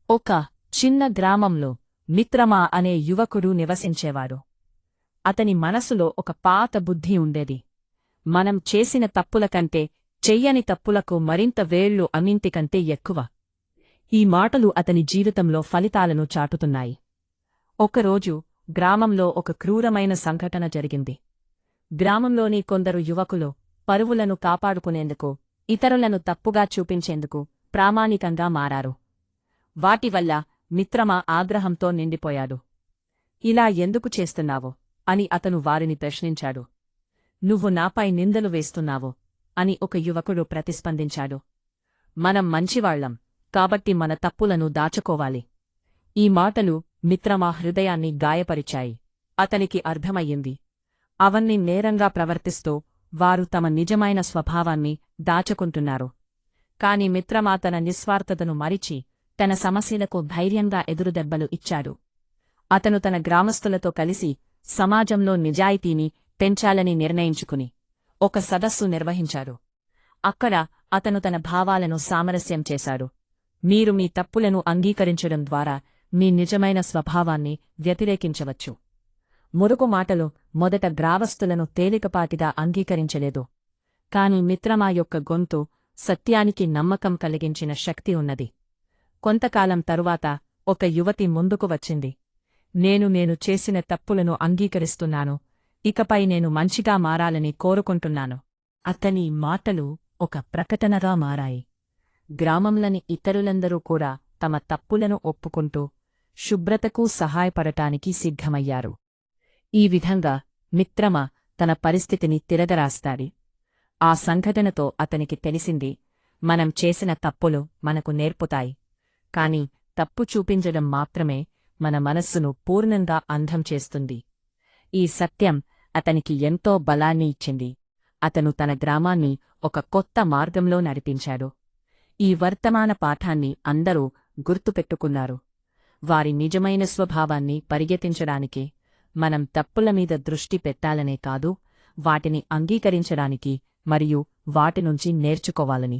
ఒక చిన్న గ్రామంలో మిత్రమా అనే యువకుడు నివసించేవాడు. అతని మనసులో ఒక పాత బుద్ధి ఉండేది. మనం చేసిన తప్పుల కంటే చెయ్యని తప్పులకు మరింత వేళ్లు అన్నింటికంటే ఎక్కువ. ఈ మాటలు అతని జీవితంలో ఫలితాలను చాటుతున్నాయి. ఒకరోజు గ్రామంలో ఒక క్రూరమైన సంఘటన జరిగింది. గ్రామంలోని కొందరు యువకులు పరువులను కాపాడుకునేందుకు, ఇతరులను తప్పుగా చూపించేందుకు ప్రామాణికంగా మారారు. వాటివల్ల మిత్రమా ఆగ్రహంతో నిండిపోయాడు. ఇలా ఎందుకు చేస్తున్నావు అని అతను వారిని ప్రశ్నించాడు. నువ్వు నాపై నిందలు వేస్తున్నావు అని ఒక యువకుడు ప్రతిస్పందించాడు. మనం మంచివాళ్లం కాబట్టి మన తప్పులను దాచుకోవాలి. ఈ మాటలు మిత్రమా హృదయాన్ని గాయపరిచాయి. అతనికి అర్థమయ్యింది, అవన్నీ నేరంగా ప్రవర్తిస్తూ వారు తమ నిజమైన స్వభావాన్ని దాచుకుంటున్నారు. కాని మిత్రమా తన నిస్వార్థతను మరిచి తన సమస్యలకు ధైర్యంగా ఎదురుదెబ్బలు ఇచ్చాడు. అతను తన గ్రామస్తులతో కలిసి సమాజంలో నిజాయితీని పెంచాలని నిర్ణయించుకుని ఒక సదస్సు నిర్వహించాడు. అక్కడ అతను తన భావాలను సామరస్యం చేశాడు. మీరు మీ తప్పులను అంగీకరించడం ద్వారా మీ నిజమైన స్వభావాన్ని వ్యతిరేకించవచ్చు. మురుకు మాటలు మొదట గ్రామస్తులను తేలికపాటిగా అంగీకరించలేదు. కాని మిత్రమా యొక్క గొంతు సత్యానికి నమ్మకం కలిగించిన శక్తి ఉన్నది. కొంతకాలం తరువాత ఒక యువతి ముందుకు వచ్చింది. నేను చేసిన తప్పులను అంగీకరిస్తున్నాను, ఇకపై నేను మంచిగా మారాలని కోరుకుంటున్నాను. అతని మాటలు ఒక ప్రకటనగా మారాయి. గ్రామంలోని ఇతరులందరూ కూడా తమ తప్పులను ఒప్పుకుంటూ శుభ్రతకు సహాయపడటానికి సిద్ధమయ్యారు. ఈ విధంగా మిత్రమా తన పరిస్థితిని తిరగరాస్తాడి. ఆ సంఘటనతో అతనికి తెలిసింది, మనం చేసిన తప్పులు మనకు నేర్పుతాయి, కాని తప్పు చూపించడం మాత్రమే మన మనస్సును పూర్ణంగా అంధం చేస్తుంది. ఈ సత్యం అతనికి ఎంతో బలాన్ని ఇచ్చింది. అతను తన గ్రామాన్ని ఒక కొత్త మార్గంలో నడిపించాడు. ఈ వర్తమాన పాఠాన్ని అందరూ గుర్తుపెట్టుకున్నారు. వారి నిజమైన స్వభావాన్ని పరిగెత్తించడానికి మనం తప్పులమీద దృష్టి పెట్టాలనే కాదు, వాటిని అంగీకరించడానికి మరియు వాటినుంచి నేర్చుకోవాలని.